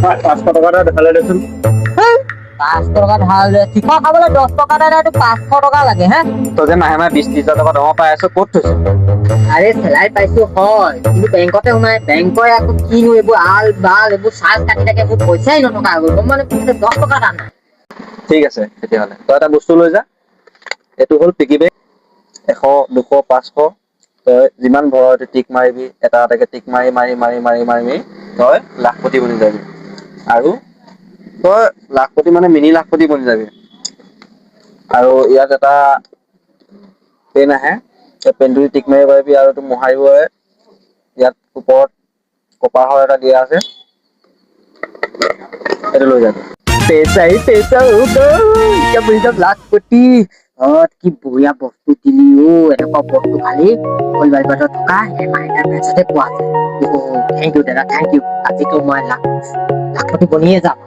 500 টকা এটা দেখালে দেচোন 500 টকা ধাৰ লৈ চিখৰ খাবলৈ 10 টকা এটা 500 টকা লাগে হে তই যে মাহে মাহে 20-30 টকা দৰমহা পাই আছ ক'ত থৈছ আৰে চেলাৰী পাইছো হয় কিন্তু বেংকতে সোমাই বেংকৰ আকৌ কিনো এইবোৰ আল বাল এইবোৰ চাৰ্জ কাটি থাকে মোৰ পইচাই নথকা হৈ গ'ল মানে 10 টকা এটা নাই ঠিক আছে তেতিয়াহ'লে তই এটা বস্তু লৈ যা এইটো হ'ল পিগি বেংক 100 200 500 তই যিমান ভৰ টিক মাৰিবি এটা এটাকে টিক মাৰি তই লাখপতি বনি যাবি আৰু তই লাখপতি মানে মিনি লাখপতি বনি যাবি আৰু ইয়াত এটা পেন আহে এই পেনটো টিক মাৰিব পাৰিবি আৰু তোৰ মোহাৰিব ইয়াত ওপৰত কপাহৰ এটা দিয়া আছে এইটো লৈ যাবি पैसा ही पैसा होगा जब जब लाखपति और की बुया बस्तु दिली हो এনেকুৱা বস্তু খালি কলবাই বাটা থকা এমাইটা পেছতে পোৱা যায় ও থ্যাংক ইউ দাদা থ্যাংক ইউ আজি তো মই লাখপতি বনিয়ে যাম